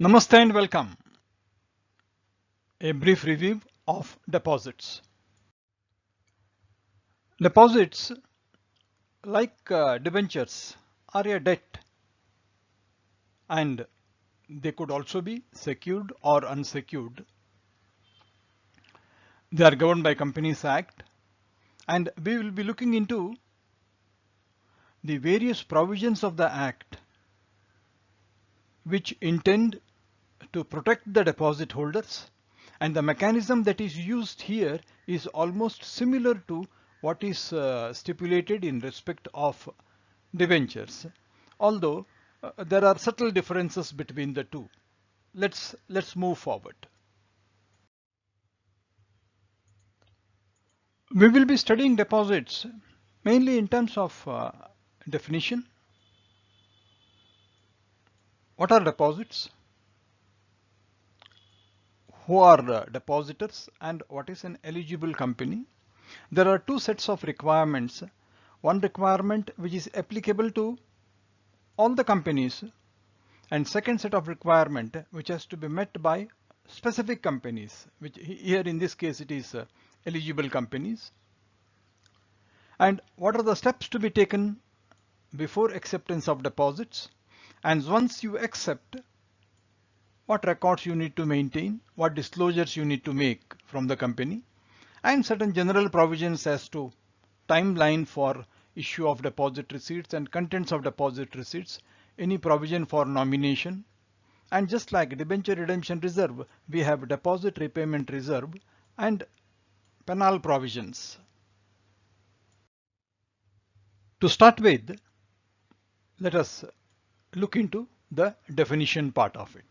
Namaste and welcome. A brief review of deposits. Deposits, like debentures, are a debt and they could also be secured or unsecured. They are governed by Companies Act and we will be looking into the various provisions of the Act which intend to protect the deposit holders, and the mechanism that is used here is almost similar to what is stipulated in respect of debentures, although there are subtle differences between the two. Let's move forward. We will be studying deposits mainly in terms of definition. What are deposits? Who are the depositors and what is an eligible company? There are two sets of requirements. One requirement which is applicable to all the companies, and second set of requirement which has to be met by specific companies, which here in this case it is eligible companies. And what are the steps to be taken before acceptance of deposits? And once you accept, what records you need to maintain, what disclosures you need to make from the company, and certain general provisions as to timeline for issue of deposit receipts and contents of deposit receipts, any provision for nomination. And just like debenture redemption reserve, we have deposit repayment reserve and penal provisions. To start with, let us look into the definition part of it.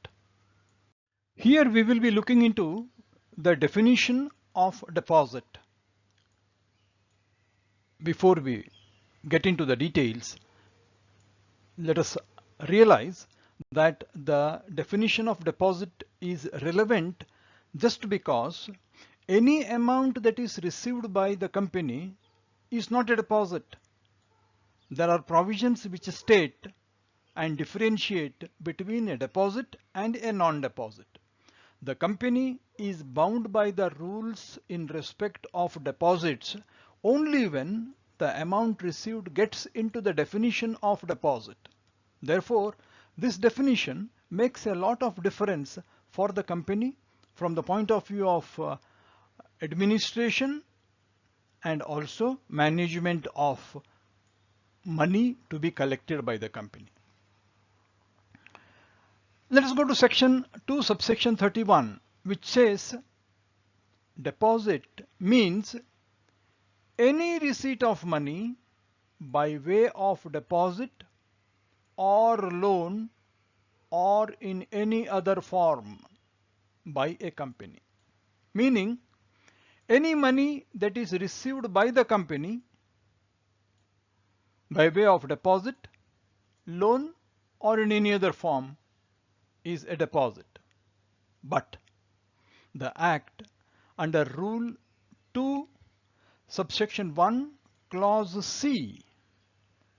Here we will be looking into the definition of deposit. Before we get into the details, let us realize that the definition of deposit is relevant just because any amount that is received by the company is not a deposit. There are provisions which state and differentiate between a deposit and a non-deposit. The company is bound by the rules in respect of deposits only when the amount received gets into the definition of deposit. Therefore, this definition makes a lot of difference for the company from the point of view of administration and also management of money to be collected by the company. Let us go to section 2 subsection 31, which says deposit means any receipt of money by way of deposit or loan or in any other form by a company. Meaning any money that is received by the company by way of deposit, loan or in any other form is a deposit. But the Act under Rule 2 subsection 1 clause C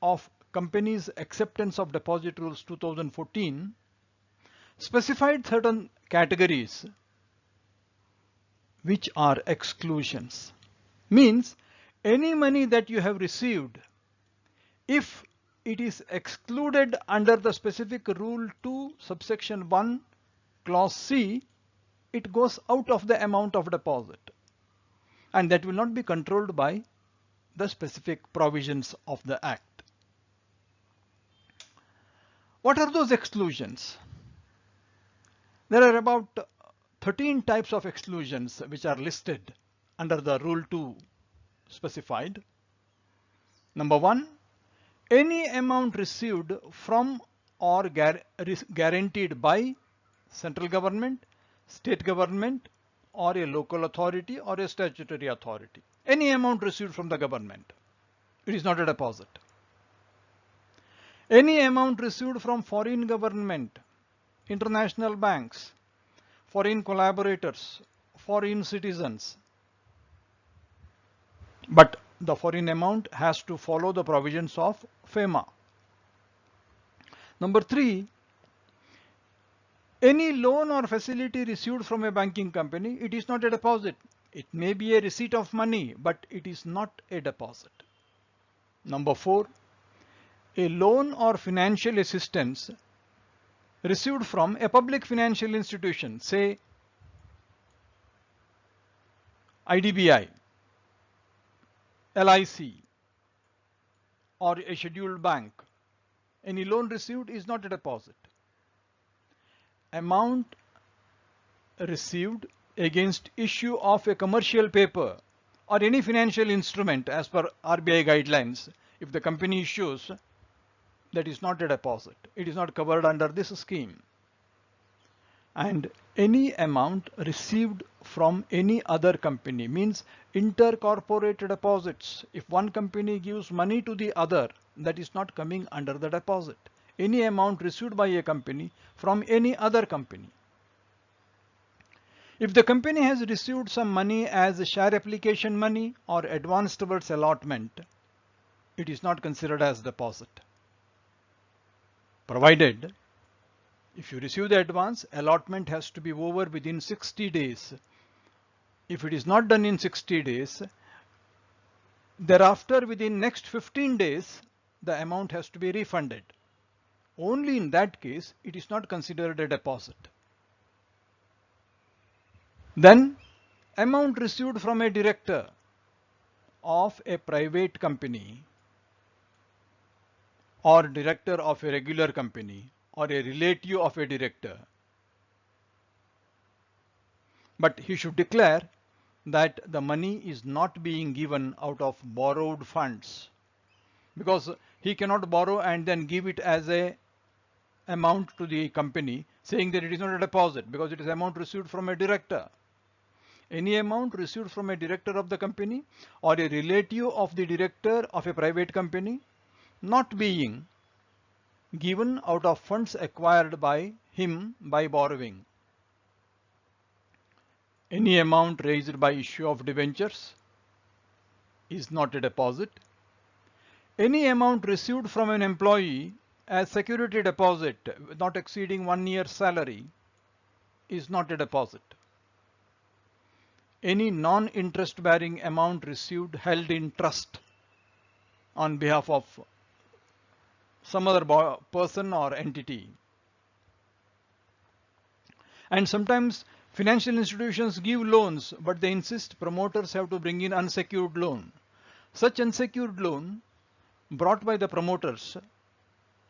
of Companies Acceptance of Deposit Rules 2014 specified certain categories which are exclusions. Means any money that you have received, if it is excluded under the specific Rule 2 subsection 1 clause C, it goes out of the amount of deposit, and that will not be controlled by the specific provisions of the Act. What are those exclusions? There are about 13 types of exclusions which are listed under the Rule 2 specified. Number 1, any amount received from or guaranteed by central government, state government, or a local authority or a statutory authority. Any amount received from the government, it is not a deposit. Any amount received from foreign government, international banks, foreign collaborators, foreign citizens, but the foreign amount has to follow the provisions of FEMA. Number 3, Any loan or facility received from a banking company, it is not a deposit. It may be a receipt of money, but it is not a deposit. Number 4, a loan or financial assistance received from a public financial institution, say IDBI, LIC, or a scheduled bank. Any loan received is not a deposit. Amount received against issue of a commercial paper or any financial instrument as per RBI guidelines, if the company issues, that is not a deposit. It is not covered under this scheme. And any amount received from any other company means intercorporate deposits. If one company gives money to the other, that is not coming under the deposit. Any amount received by a company from any other company. If the company has received some money as share application money or advance towards allotment, it is not considered as deposit. Provided if you receive the advance, allotment has to be over within 60 days. If it is not done in 60 days, thereafter within next 15 days, the amount has to be refunded. Only in that case, it is not considered a deposit. Then, amount received from a director of a private company or director of a regular company or a relative of a director. But he should declare that the money is not being given out of borrowed funds, because he cannot borrow and then give it as a amount to the company saying that it is not a deposit because it is amount received from a director. Any amount received from a director of the company or a relative of the director of a private company not being given out of funds acquired by him by borrowing. Any amount raised by issue of debentures is not a deposit. Any amount received from an employee as security deposit not exceeding 1 year's salary is not a deposit. Any non-interest bearing amount received held in trust on behalf of some other person or entity. And sometimes financial institutions give loans, but they insist promoters have to bring in unsecured loan. Such unsecured loan brought by the promoters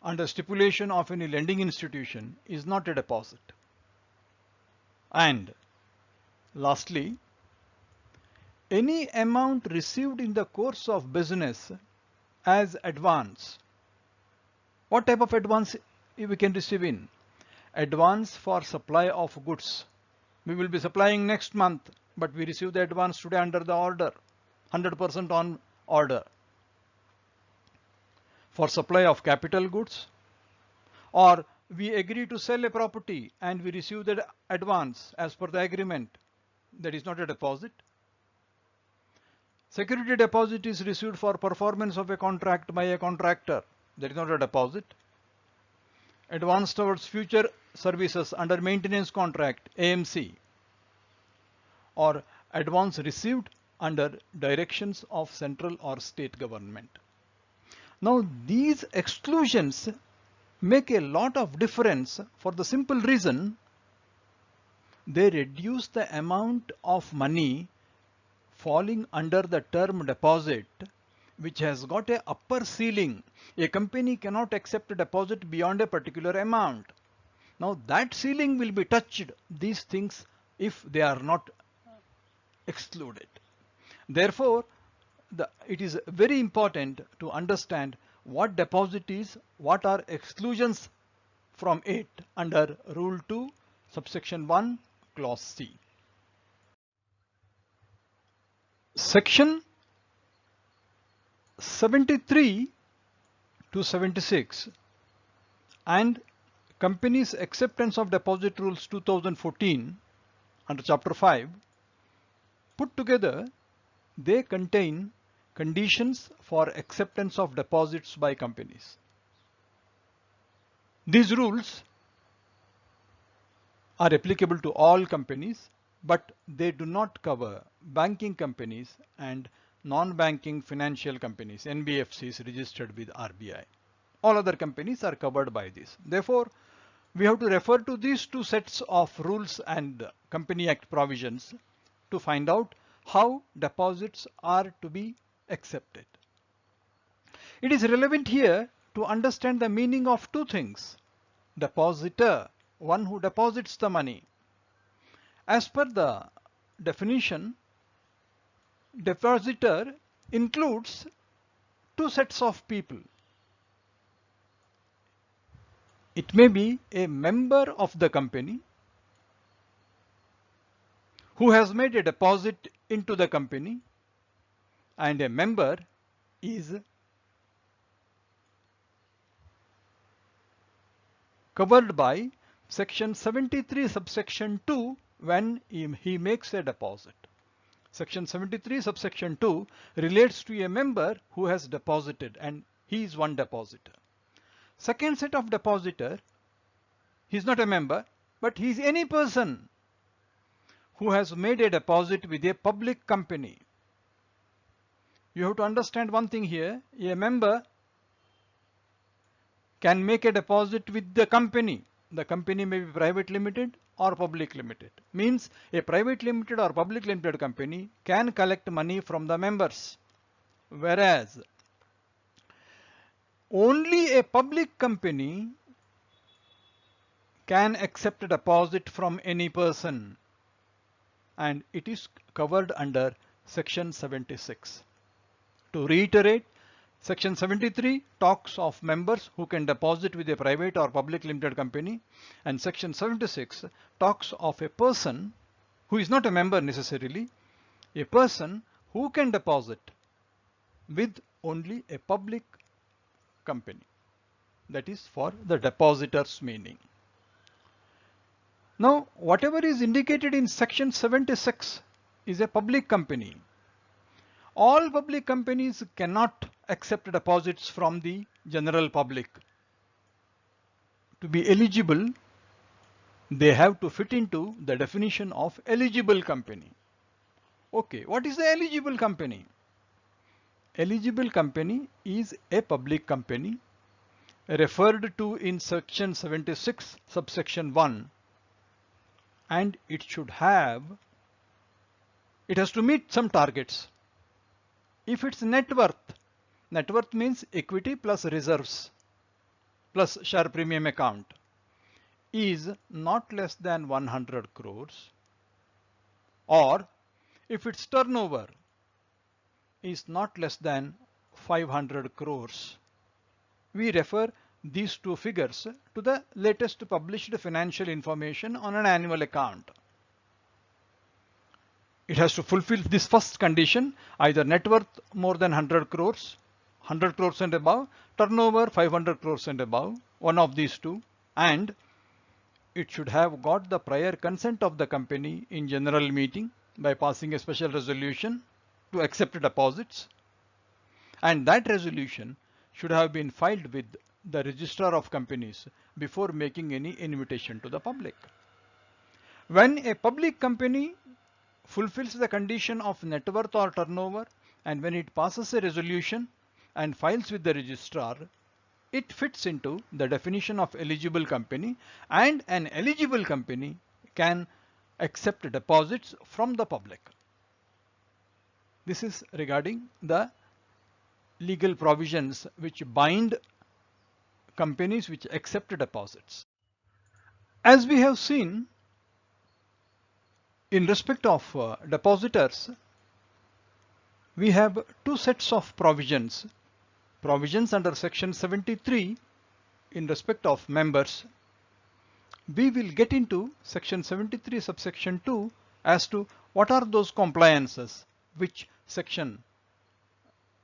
under stipulation of any lending institution is not a deposit. And lastly, any amount received in the course of business as advance. What type of advance we can receive in? Advance for supply of goods. We will be supplying next month, but we receive the advance today under the order, 100% on order. For supply of capital goods, or we agree to sell a property and we receive the advance as per the agreement, that is not a deposit. Security deposit is received for performance of a contract by a contractor, that is not a deposit. Advance towards future services under maintenance contract, AMC, or advance received under directions of central or state government. Now these exclusions make a lot of difference for the simple reason they reduce the amount of money falling under the term deposit, which has got a upper ceiling. A company cannot accept a deposit beyond a particular amount. Now that ceiling will be touched, these things, if they are not excluded. Therefore, it is very important to understand what deposit is, what are exclusions from it under Rule 2, subsection 1, clause C. Section 73 to 76 and Companies Acceptance of Deposit Rules 2014 under Chapter 5 put together, they contain conditions for acceptance of deposits by companies. These rules are applicable to all companies, but they do not cover banking companies and non-banking financial companies, NBFCs registered with RBI. All other companies are covered by this. Therefore, we have to refer to these two sets of rules and Company Act provisions to find out how deposits are to be accepted. It is relevant here to understand the meaning of two things. Depositor, one who deposits the money. As per the definition, depositor includes two sets of people. It may be a member of the company who has made a deposit into the company, and a member is covered by section 73 subsection 2 when he makes a deposit. Section 73 subsection 2 relates to a member who has deposited, and he is one depositor. Second set of depositor, he is not a member, but he is any person who has made a deposit with a public company. You have to understand one thing here. A member can make a deposit with the company. The company may be private limited or public limited. Means a private limited or public limited company can collect money from the members, whereas only a public company can accept a deposit from any person, and it is covered under section 76. To reiterate, section 73 talks of members who can deposit with a private or public limited company, and section 76 talks of a person who is not a member necessarily, a person who can deposit with only a public company. That is for the depositor's meaning. Now, whatever is indicated in section 76 is a public company. All public companies cannot accept deposits from the general public. To be eligible, they have to fit into the definition of eligible company. Okay, what is the eligible company? Eligible company is a public company referred to in section 76 subsection 1, and it has to meet some targets. If its net worth means equity plus reserves plus share premium account, is not less than 100 crores, or if its turnover is not less than 500 crores. We refer these two figures to the latest published financial information on an annual account. It has to fulfill this first condition, either net worth more than 100 crores, 100 crores and above, turnover 500 crores and above, one of these two, and it should have got the prior consent of the company in general meeting by passing a special resolution to accept deposits, and that resolution should have been filed with the registrar of companies before making any invitation to the public. When a public company fulfills the condition of net worth or turnover, and when it passes a resolution and files with the registrar, it fits into the definition of eligible company, and an eligible company can accept deposits from the public. This is regarding the legal provisions which bind companies which accept deposits. As we have seen, in respect of depositors, we have two sets of provisions. Provisions under section 73 in respect of members. We will get into section 73 subsection 2 as to what are those compliances which section,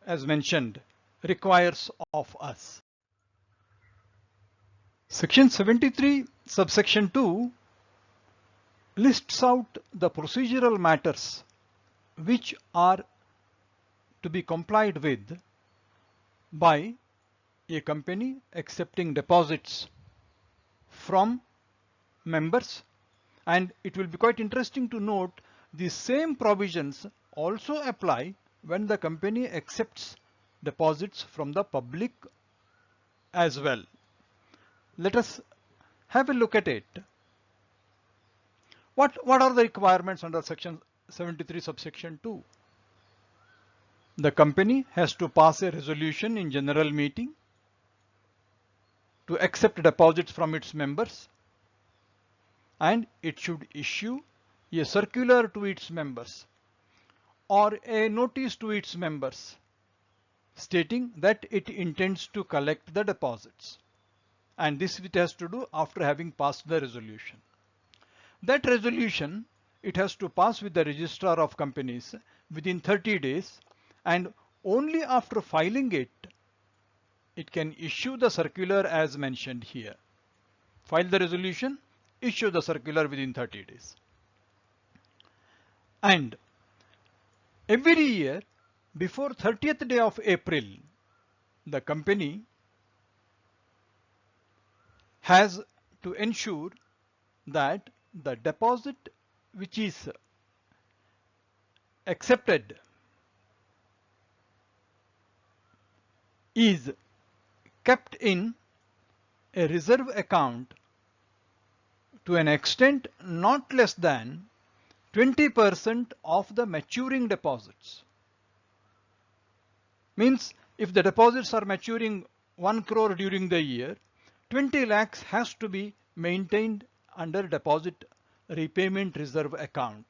as mentioned, requires of us. Section 73 subsection 2 lists out the procedural matters which are to be complied with by a company accepting deposits from members And it will be quite interesting to note the same provisions also apply when the company accepts deposits from the public as well. Let us have a look at it. What are the requirements under section 73 subsection 2? The company has to pass a resolution in general meeting to accept deposits from its members, and it should issue a circular to its members or a notice to its members stating that it intends to collect the deposits, and this it has to do after having passed the resolution. That resolution it has to pass with the registrar of companies within 30 days, and only after filing it can issue the circular as mentioned here. File the resolution, issue the circular within 30 days. And every year before 30th day of April, the company has to ensure that the deposit which is accepted is kept in a reserve account to an extent not less than 20% of the maturing deposits. Means if the deposits are maturing 1 crore during the year, 20 lakhs has to be maintained under deposit repayment reserve account.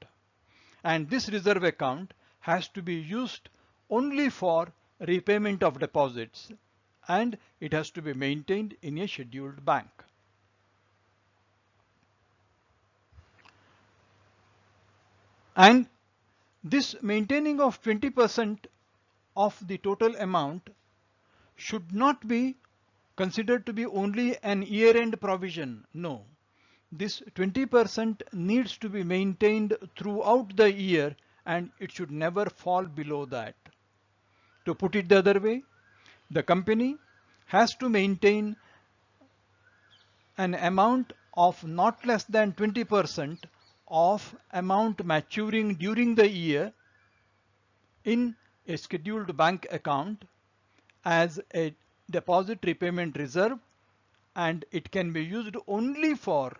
And this reserve account has to be used only for repayment of deposits, and it has to be maintained in a scheduled bank. And this maintaining of 20% of the total amount should not be considered to be only an year-end provision. No, this 20% needs to be maintained throughout the year, and it should never fall below that. To put it the other way, the company has to maintain an amount of not less than 20% of amount maturing during the year in a scheduled bank account as a deposit repayment reserve, and it can be used only for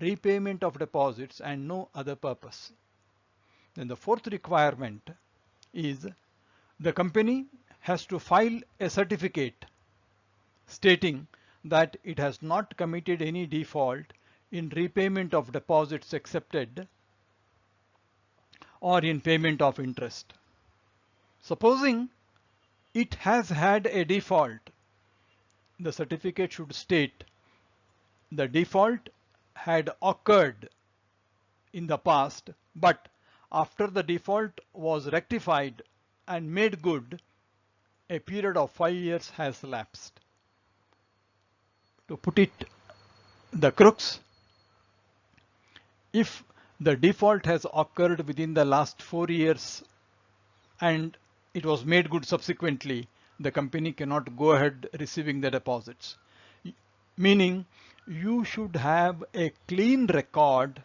repayment of deposits and no other purpose. Then the fourth requirement is the company has to file a certificate stating that it has not committed any default in repayment of deposits accepted or in payment of interest. Supposing it has had a default, the certificate should state the default had occurred in the past, but after the default was rectified and made good, a period of 5 years has lapsed. To put it the crux, if the default has occurred within the last 4 years and it was made good subsequently, the company cannot go ahead receiving the deposits. Meaning you should have a clean record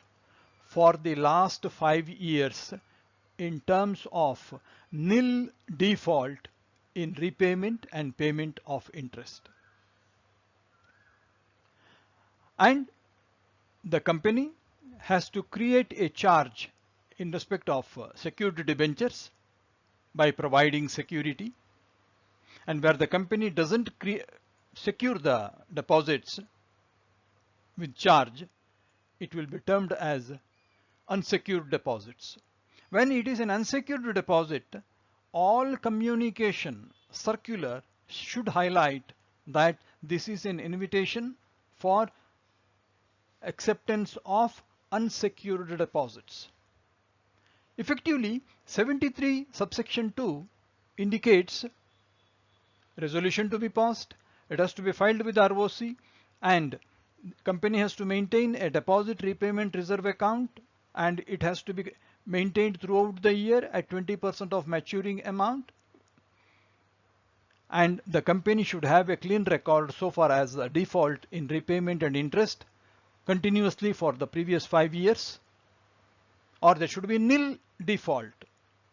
for the last 5 years in terms of nil default in repayment and payment of interest. And the company has to create a charge in respect of secured debentures by providing security, and where the company doesn't secure the deposits with charge, it will be termed as unsecured deposits. When it is an unsecured deposit, all communication circular should highlight that this is an invitation for acceptance of unsecured deposits. Effectively, 73 subsection 2 indicates resolution to be passed, it has to be filed with ROC, and company has to maintain a deposit repayment reserve account, and it has to be maintained throughout the year at 20% of maturing amount, and the company should have a clean record so far as the default in repayment and interest continuously for the previous 5 years, or there should be nil default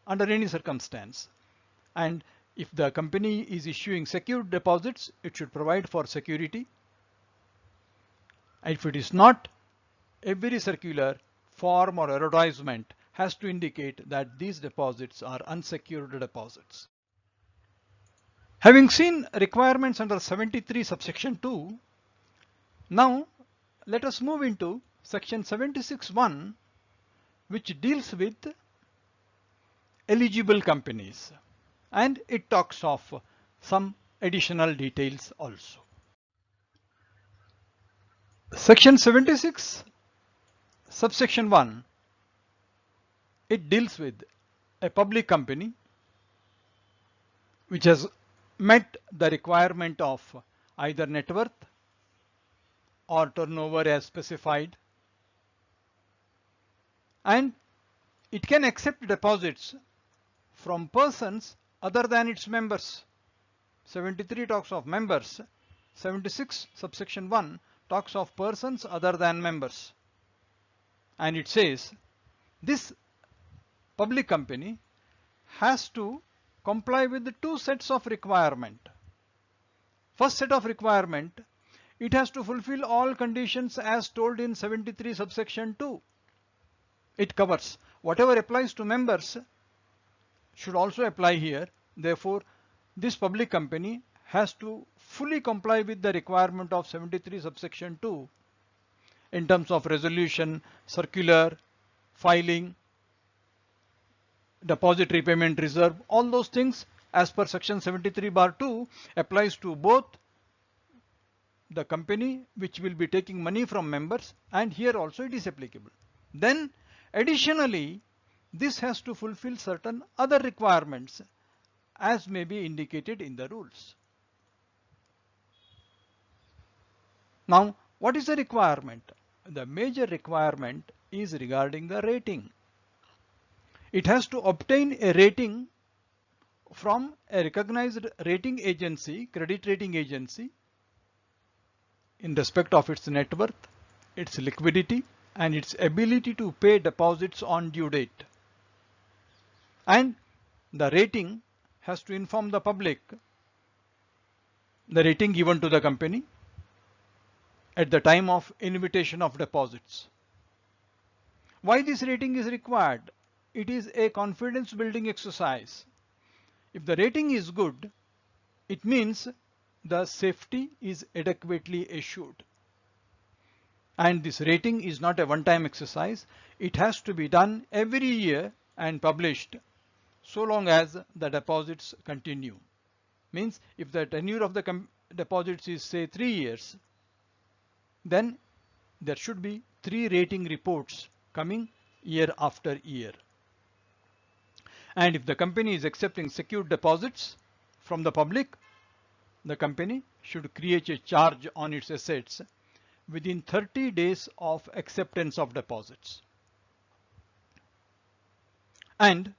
under any circumstance. And if the company is issuing secured deposits, it should provide for security. And if it is not, every circular, form or advertisement has to indicate that these deposits are unsecured deposits. Having seen requirements under 73 subsection 2, now let us move into section 76(1), which deals with eligible companies, and it talks of some additional details also. Section 76 subsection 1, it deals with a public company which has met the requirement of either net worth or turnover as specified, and it can accept deposits from persons other than its members. 73 talks of members, 76 subsection 1 talks of persons other than members, and it says this public company has to comply with the two sets of requirement. First set of requirement, it has to fulfill all conditions as told in 73 subsection 2. It covers whatever applies to members should also apply here. Therefore, this public company has to fully comply with the requirement of 73 subsection 2 in terms of resolution, circular, filing, deposit repayment reserve. All those things as per section 73(2) applies to both the company which will be taking money from members, and here also it is applicable. Then additionally, this has to fulfill certain other requirements as may be indicated in the rules. Now, what is the requirement? The major requirement is regarding the rating. It has to obtain a rating from a recognized rating agency, credit rating agency, in respect of its net worth, its liquidity, and its ability to pay deposits on due date. And the rating has to inform the public the rating given to the company at the time of invitation of deposits. Why this rating is required? It is a confidence building exercise. If the rating is good, it means the safety is adequately assured. And this rating is not a one-time exercise. It has to be done every year and published so long as the deposits continue. Means if the tenure of the deposits is say 3 years, then there should be 3 rating reports coming year after year. And if the company is accepting secured deposits from the public, the company should create a charge on its assets within 30 days of acceptance of deposits. And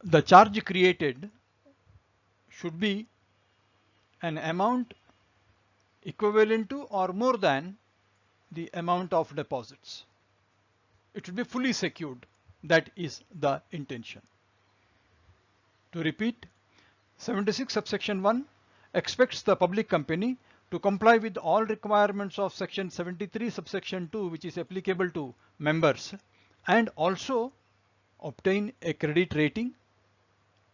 the charge created should be an amount equivalent to or more than the amount of deposits. It should be fully secured. That is the intention. To repeat, 76 subsection 1 expects the public company to comply with all requirements of section 73 subsection 2, which is applicable to members, and also obtain a credit rating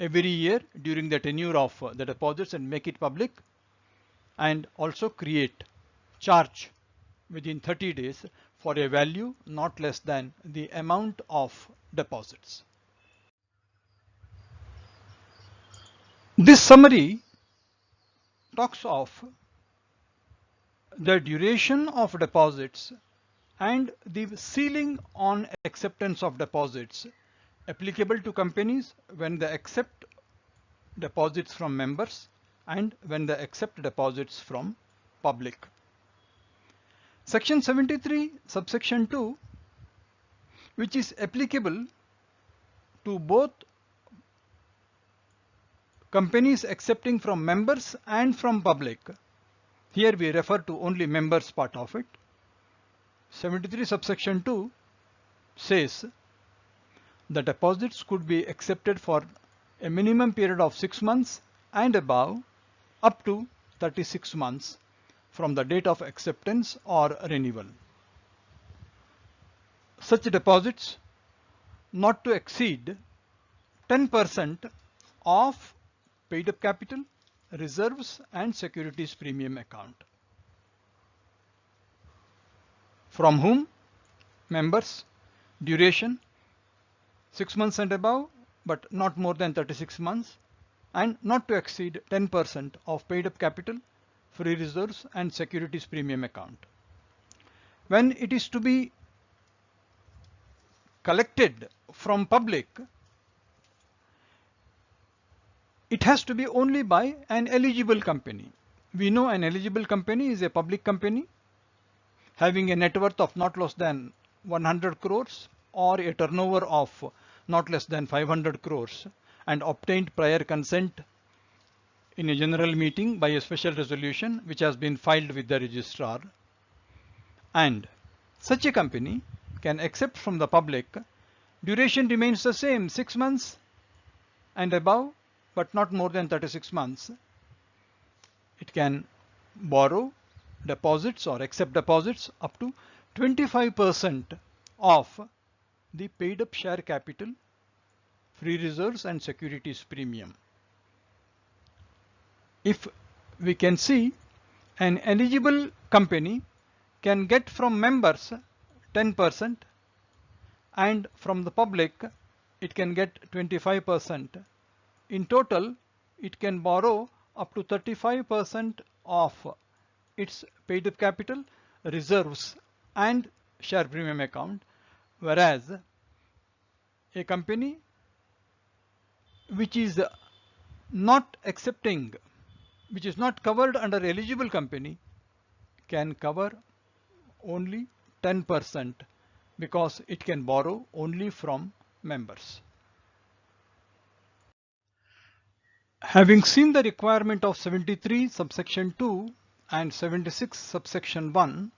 every year during the tenure of the deposits and make it public, and also create charge within 30 days for a value not less than the amount of deposits. This summary talks of the duration of deposits and the ceiling on acceptance of deposits applicable to companies when they accept deposits from members and when they accept deposits from public. Section 73 subsection 2, which is applicable to both companies accepting from members and from public, Here we refer to only members part of it. 73 subsection 2 says the deposits could be accepted for a minimum period of 6 months and above up to 36 months from the date of acceptance or renewal. Such deposits not to exceed 10% of paid up capital, reserves and securities premium account. From whom? Members. Duration 6 months and above, but not more than 36 months, and not to exceed 10% of paid up capital, free reserves and securities premium account. When it is to be collected from public, it has to be only by an eligible company. We know an eligible company is a public company having a net worth of not less than 100 crores or a turnover of not less than 500 crores and obtained prior consent in a general meeting by a special resolution which has been filed with the registrar. And such a company can accept from the public. Duration remains the same, 6 months and above, but not more than 36 months. It can borrow deposits or accept deposits up to 25% of the paid up share capital, free reserves and securities premium. If we can see, an eligible company can get from members 10% and from the public it can get 25%. In total, it can borrow up to 35% of its paid up capital, reserves and share premium account, whereas a company which is not accepting, which is not covered under eligible company, can cover only 10% because it can borrow only from members. Having seen the requirement of 73 subsection 2 and 76 subsection 1,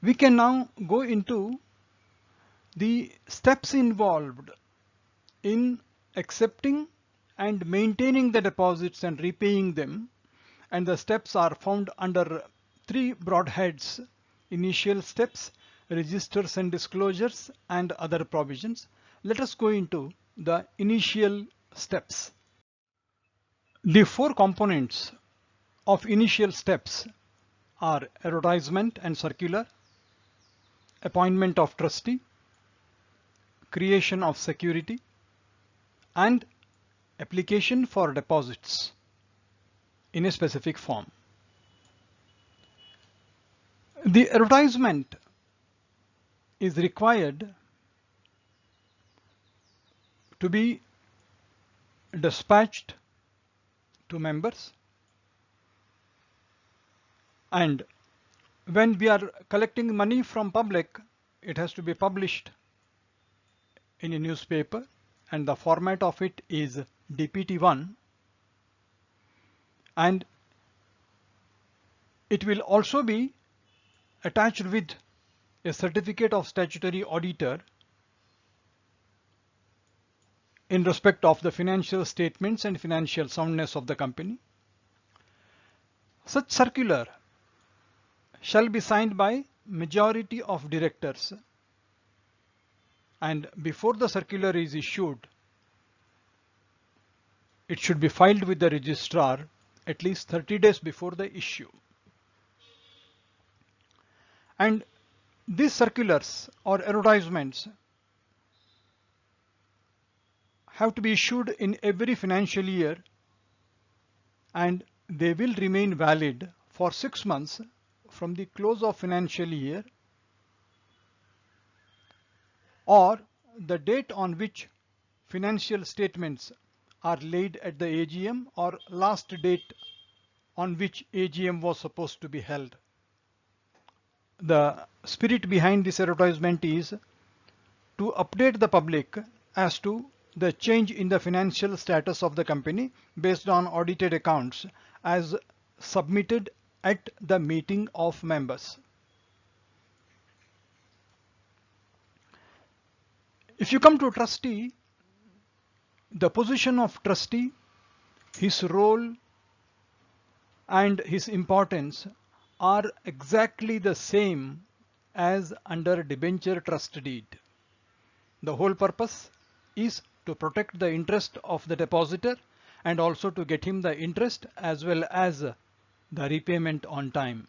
we can now go into the steps involved in accepting and maintaining the deposits and repaying them, and the steps are found under 3 broad heads: initial steps, registers and disclosures, and other provisions. Let us go into the initial steps. The 4 components of initial steps are advertisement and circular, appointment of trustee, creation of security, and application for deposits in a specific form. The advertisement is required to be dispatched to members, and when we are collecting money from public, it has to be published in a newspaper, and the format of it is DPT-1, and it will also be attached with a certificate of statutory auditor in respect of the financial statements and financial soundness of the company. Such circular shall be signed by majority of directors, and before the circular is issued, it should be filed with the registrar at least 30 days before the issue. And these circulars or advertisements have to be issued in every financial year, and they will remain valid for 6 months from the close of financial year or the date on which financial statements are laid at the AGM or last date on which AGM was supposed to be held. The spirit behind this advertisement is to update the public as to the change in the financial status of the company based on audited accounts as submitted at the meeting of members. If you come to trustee, the position of trustee, his role and his importance are exactly the same as under debenture trust deed. The whole purpose is to protect the interest of the depositor and also to get him the interest as well as the repayment on time.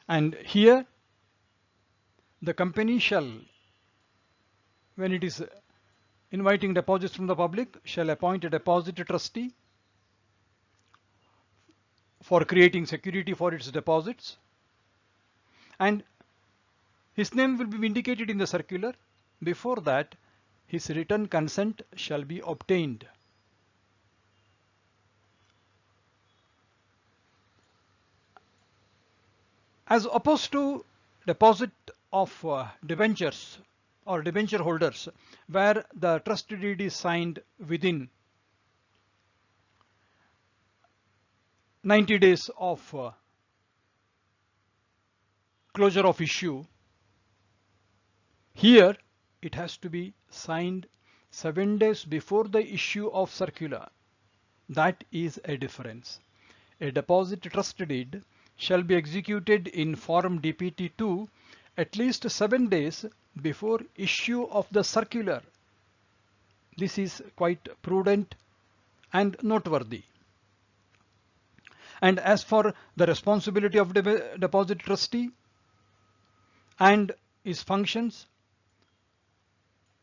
And here the company shall, when it is inviting deposits from the public, shall appoint a deposit trustee for creating security for its deposits, and his name will be indicated in the circular. Before that, his written consent shall be obtained. As opposed to deposit of debentures or debenture holders, where the trust deed is signed within 90 days of closure of issue, here it has to be signed 7 days before the issue of circular. That is a difference. A deposit trust deed shall be executed in form DPT2 at least 7 days before issue of the circular. This is quite prudent and noteworthy. And as for the responsibility of deposit trustee and his functions,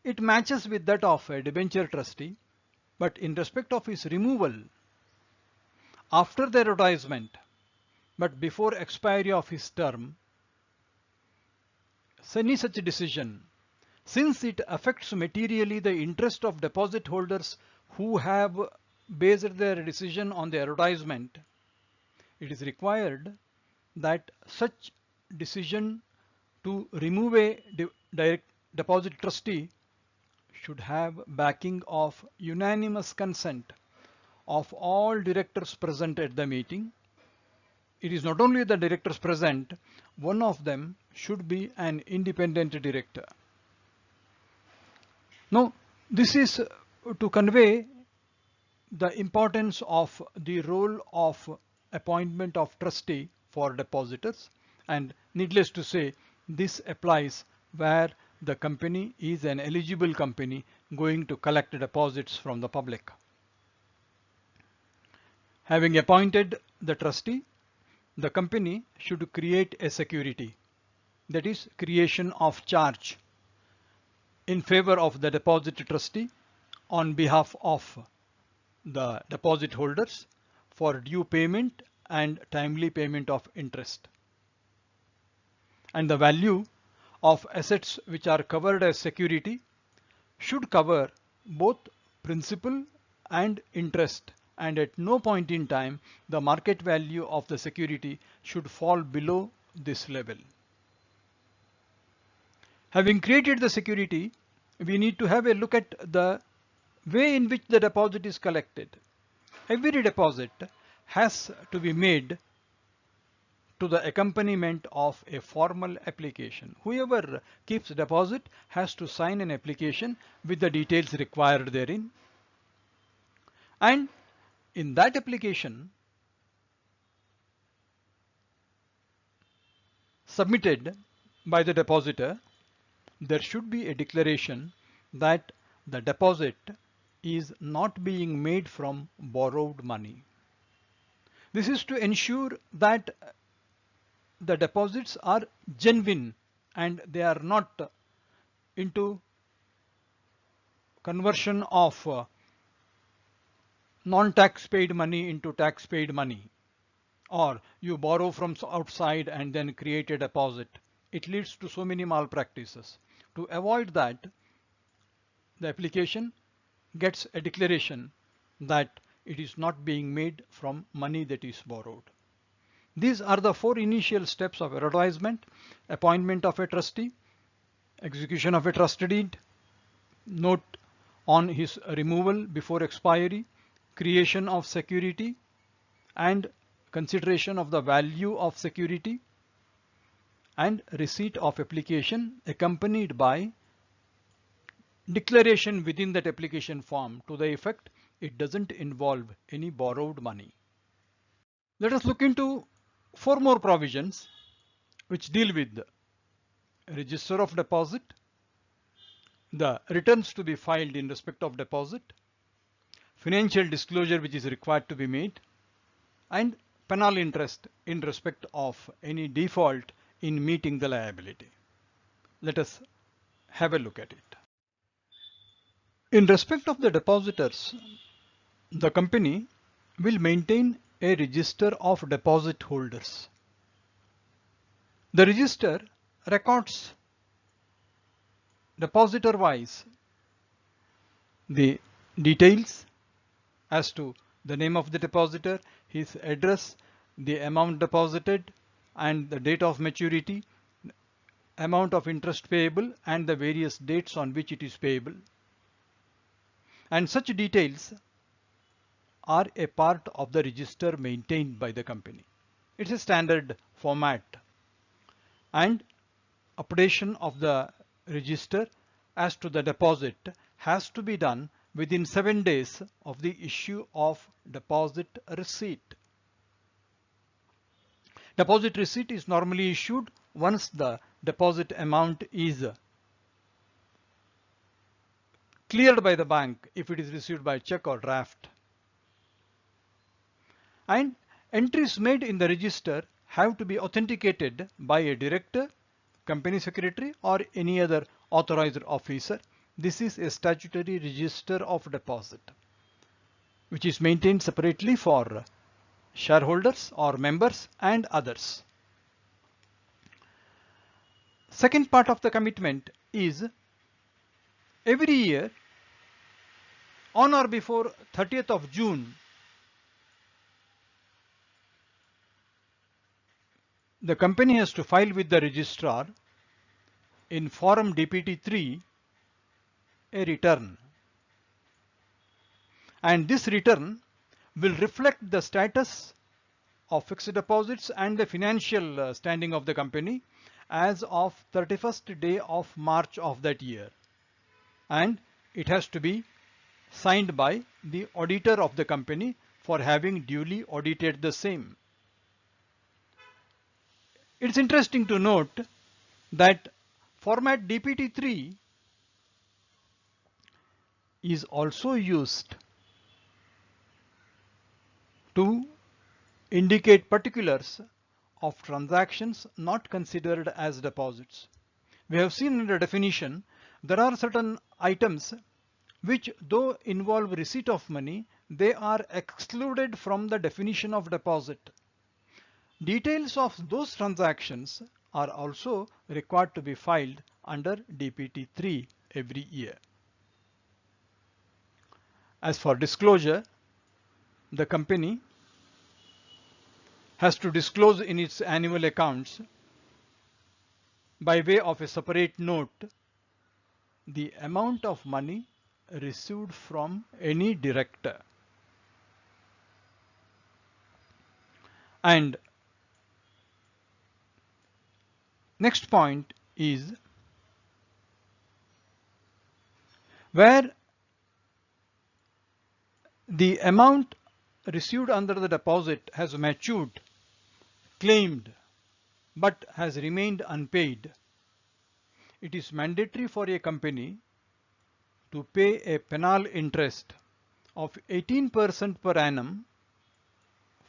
it matches with that of a debenture trustee, but in respect of his removal after the advertisement but before expiry of his term, any such decision, since it affects materially the interest of deposit holders who have based their decision on the advertisement, it is required that such decision to remove a direct deposit trustee should have backing of unanimous consent of all directors present at the meeting. It is not only the directors present, one of them should be an independent director. Now, this is to convey the importance of the role of appointment of trustee for depositors, and needless to say, this applies where the company is an eligible company going to collect deposits from the public. Having appointed the trustee, the company should create a security, that is creation of charge, in favor of the deposit trustee on behalf of the deposit holders for due payment and timely payment of interest. And the value of assets which are covered as security should cover both principal and interest, and at no point in time the market value of the security should fall below this level. Having created the security, we need to have a look at the way in which the deposit is collected. Every deposit has to be made to the accompaniment of a formal application. Whoever keeps deposit has to sign an application with the details required therein. And in that application submitted by the depositor, there should be a declaration that the deposit is not being made from borrowed money. This is to ensure that the deposits are genuine and they are not into conversion of non-tax paid money into tax paid money, or you borrow from outside and then create a deposit. It leads to so many malpractices. To avoid that, the application gets a declaration that it is not being made from money that is borrowed. These are the 4 initial steps of advertisement: appointment of a trustee, execution of a trust deed, note on his removal before expiry, creation of security, and consideration of the value of security, and receipt of application accompanied by declaration within that application form to the effect it doesn't involve any borrowed money. Let us look into 4 more provisions which deal with the register of deposit, the returns to be filed in respect of deposit, financial disclosure which is required to be made, and penal interest in respect of any default in meeting the liability. Let us have a look at it. In respect of the depositors, the company will maintain a register of deposit holders. The register records depositor wise the details as to the name of the depositor, his address, the amount deposited, and the date of maturity, amount of interest payable, and the various dates on which it is payable. And such details are a part of the register maintained by the company. It's a standard format, and updation of the register as to the deposit has to be done within 7 days of the issue of deposit receipt. Deposit receipt is normally issued once the deposit amount is cleared by the bank if it is received by check or draft. And entries made in the register have to be authenticated by a director, company secretary, or any other authorized officer. This is a statutory register of deposit which is maintained separately for shareholders or members and others. Second part of the commitment is every year on or before 30th of June, the company has to file with the registrar in Form DPT-3 a return, and this return will reflect the status of fixed deposits and the financial standing of the company as of 31st day of March of that year, and it has to be signed by the auditor of the company for having duly audited the same. It's interesting to note that format DPT-3 is also used to indicate particulars of transactions not considered as deposits. We have seen in the definition there are certain items which, though involve receipt of money, they are excluded from the definition of deposit. Details of those transactions are also required to be filed under DPT-3 every year. As for disclosure, the company has to disclose in its annual accounts by way of a separate note the amount of money received from any director. And next point is where the amount received under the deposit has matured, claimed, but has remained unpaid. It is mandatory for a company to pay a penal interest of 18% per annum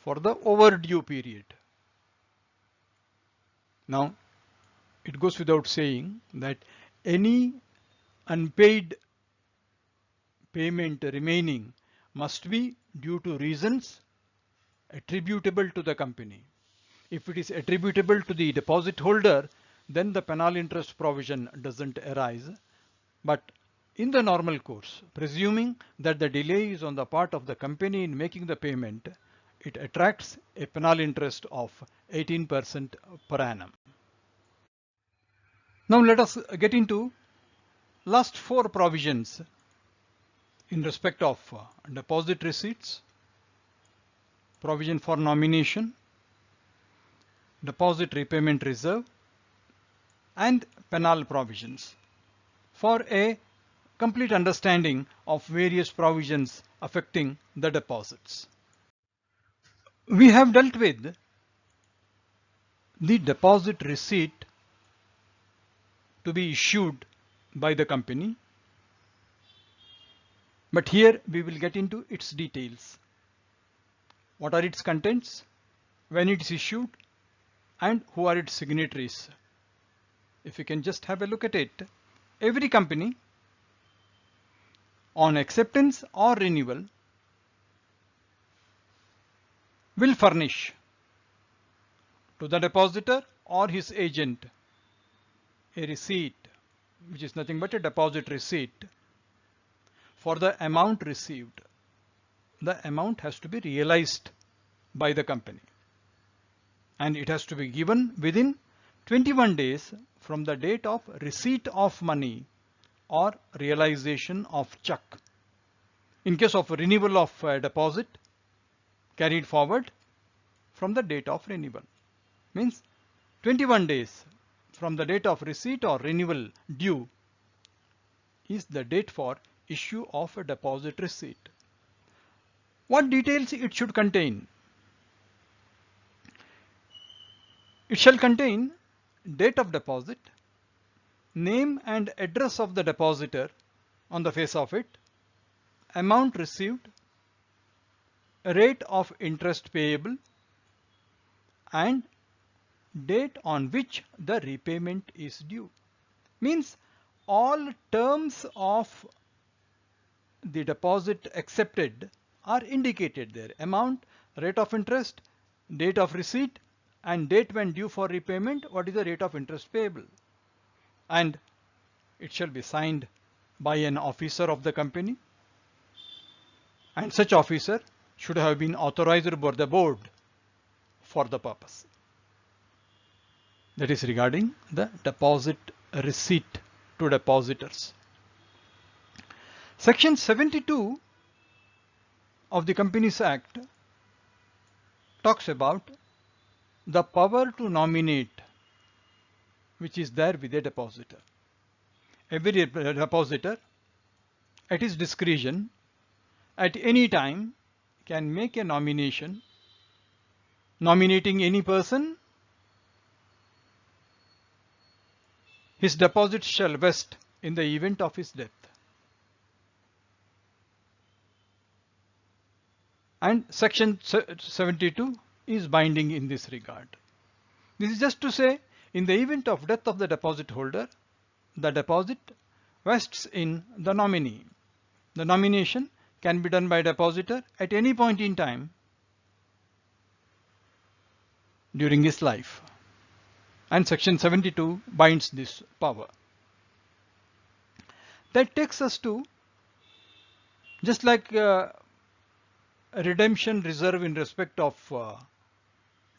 for the overdue period. Now, it goes without saying that any unpaid payment remaining must be due to reasons attributable to the company. If it is attributable to the deposit holder, then the penal interest provision doesn't arise. But in the normal course, presuming that the delay is on the part of the company in making the payment, it attracts a penal interest of 18% per annum. Now let us get into last 4 provisions in respect of deposit receipts, provision for nomination, deposit repayment reserve, and penal provisions for a complete understanding of various provisions affecting the deposits. We have dealt with the deposit receipt to be issued by the company, but here we will get into its details. What are its contents, when it is issued, and who are its signatories. If you can just have a look at it, every company on acceptance or renewal will furnish to the depositor or his agent a receipt, which is nothing but a deposit receipt, for the amount received. The amount has to be realized by the company, and it has to be given within 21 days from the date of receipt of money or realization of check. In case of renewal of deposit, carried forward from the date of renewal. Means 21 days from the date of receipt or renewal due is the date for issue of a deposit receipt. What details it should contain? It shall contain date of deposit, name and address of the depositor on the face of it, amount received, rate of interest payable, and date on which the repayment is due. Means all terms of the deposit accepted are indicated there. Amount, rate of interest, date of receipt, and date when due for repayment, what is the rate of interest payable. And it shall be signed by an officer of the company, and such officer should have been authorized by the board for the purpose. That is regarding the deposit receipt to depositors. Section 72 of the Companies Act talks about the power to nominate, which is there with a depositor. Every depositor at his discretion at any time can make a nomination nominating any person. His deposits shall vest in the event of his death. And section 72 is binding in this regard. This is just to say, in the event of death of the deposit holder, the deposit vests in the nominee. The nomination can be done by depositor at any point in time during his life. And section 72 binds this power. That takes us to, just like a redemption reserve in respect of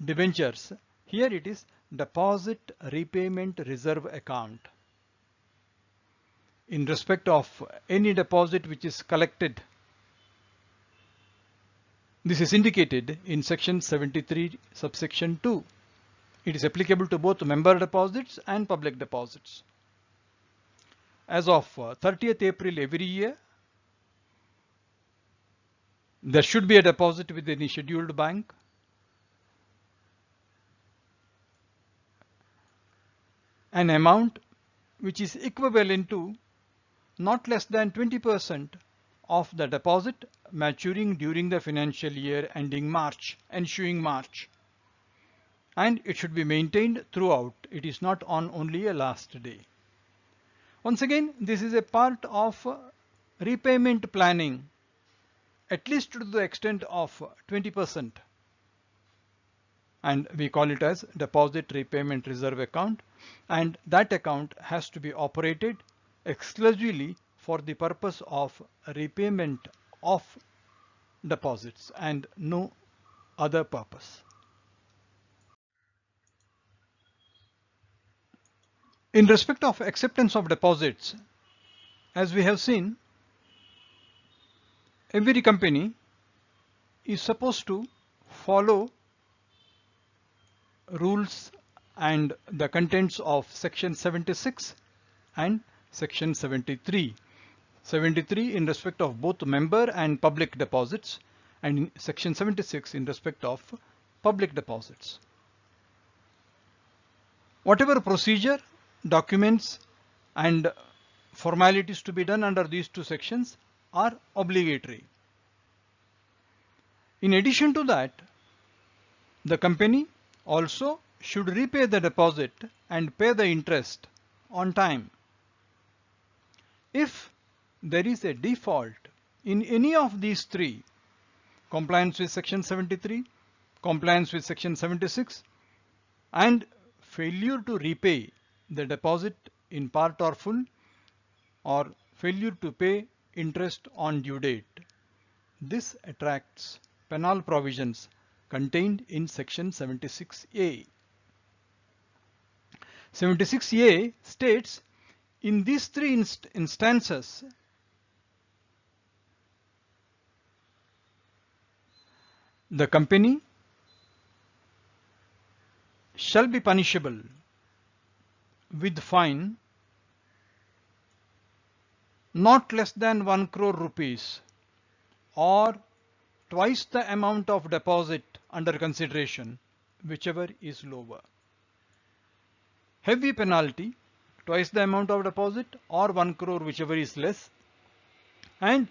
debentures, here it is deposit repayment reserve account. In respect of any deposit which is collected, this is indicated in section 73 subsection 2. It is applicable to both member deposits and public deposits. As of 30th April every year, there should be a deposit with any scheduled bank. An amount which is equivalent to not less than 20% of the deposit maturing during the financial year ending March, ensuing March. And it should be maintained throughout. It is not on only a last day. Once again, this is a part of repayment planning, at least to the extent of 20%. And we call it as deposit repayment reserve account. And that account has to be operated exclusively for the purpose of repayment of deposits and no other purpose. In respect of acceptance of deposits, as we have seen, every company is supposed to follow rules and the contents of section 76 and section 73. 73 in respect of both member and public deposits, and section 76 in respect of public deposits. Whatever procedure, documents and formalities to be done under these two sections are obligatory. In addition to that, the company also should repay the deposit and pay the interest on time. If there is a default in any of these three, compliance with section 73, compliance with section 76, and failure to repay the deposit in part or full, or failure to pay interest on due date, this attracts penal provisions contained in section 76A. 76A states in these three instances, the company shall be punishable with fine not less than 1 crore rupees or twice the amount of deposit under consideration, whichever is lower. Heavy penalty, twice the amount of deposit or 1 crore, whichever is less. And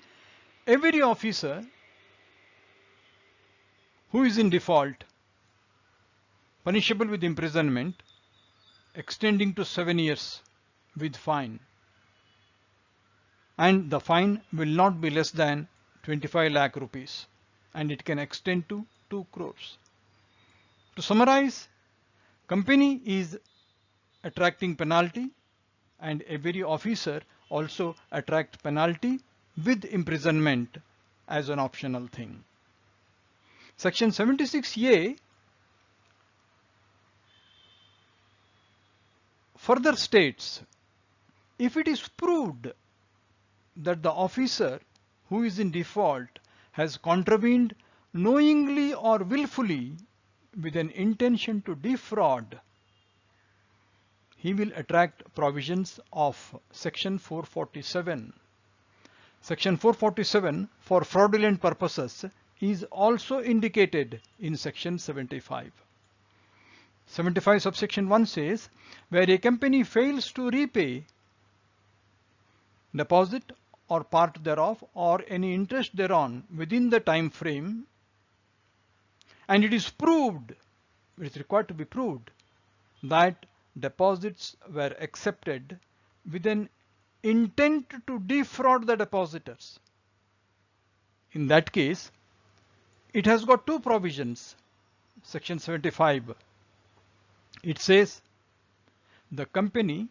every officer who is in default, punishable with imprisonment extending to 7 years with fine. And the fine will not be less than 25 lakh rupees, and it can extend to 2 crores. To summarize, company is attracting penalty, and every officer also attract penalty with imprisonment as an optional thing. Section 76A further states, if it is proved that the officer who is in default has contravened knowingly or willfully with an intention to defraud, he will attract provisions of section 447. Section 447 for fraudulent purposes is also indicated in section 75. 75 subsection 1 says, where a company fails to repay deposit or part thereof or any interest thereon within the time frame, and it is proved, it is required to be proved, that deposits were accepted with an intent to defraud the depositors. In that case, it has got two provisions. Section 75, it says the company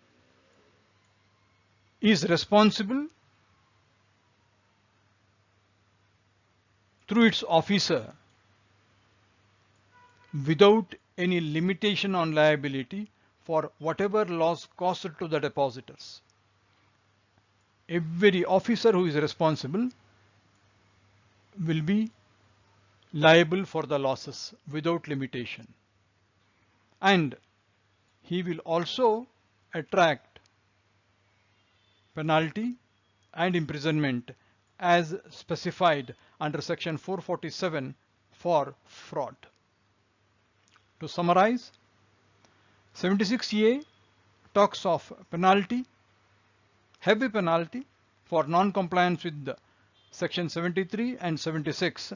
is responsible through its officer without any limitation on liability for whatever loss caused to the depositors. Every officer who is responsible will be liable for the losses without limitation, and he will also attract penalty and imprisonment as specified under section 447 for fraud. To summarize, 76A talks of penalty, heavy penalty for non-compliance with section 73 and 76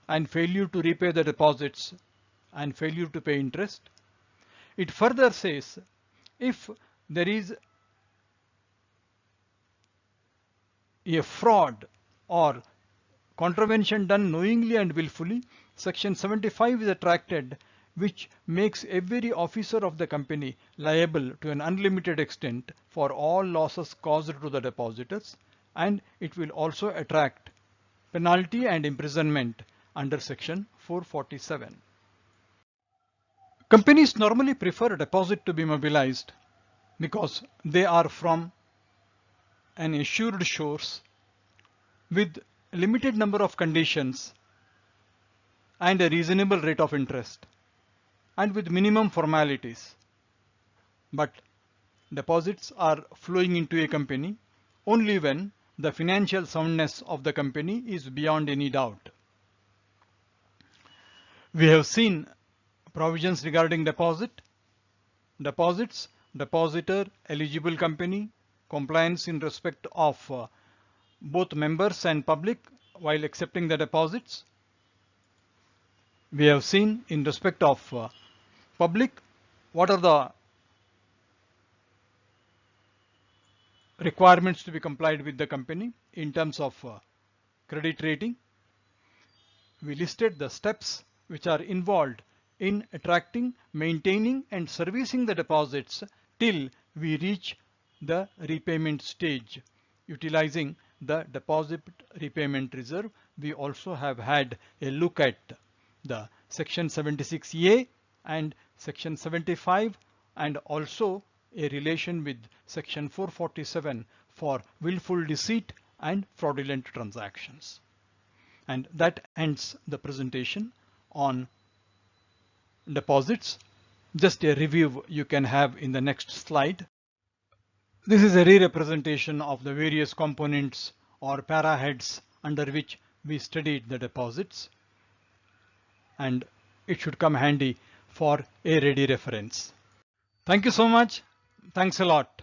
and failure to repay the deposits and failure to pay interest. It further says, if there is a fraud or contravention done knowingly and willfully, section 75 is attracted, which makes every officer of the company liable to an unlimited extent for all losses caused to the depositors, and it will also attract penalty and imprisonment under section 447. Companies normally prefer a deposit to be mobilized because they are from an assured source with a limited number of conditions and a reasonable rate of interest and with minimum formalities. But deposits are flowing into a company only when the financial soundness of the company is beyond any doubt. We have seen provisions regarding deposits, depositor, eligible company, compliance in respect of both members and public while accepting the deposits. We have seen in respect of public what are the requirements to be complied with the company in terms of credit rating. We listed the steps which are involved in attracting, maintaining and servicing the deposits till we reach the repayment stage. Utilizing the deposit repayment reserve, we also have had a look at the section 76A and section 75 and also a relation with section 447 for willful deceit and fraudulent transactions. And that ends the presentation on deposits. Just a review you can have in the next slide. This is a re-representation of the various components or para heads under which we studied the deposits, and it should come handy for a ready reference. Thank you so much. Thanks a lot.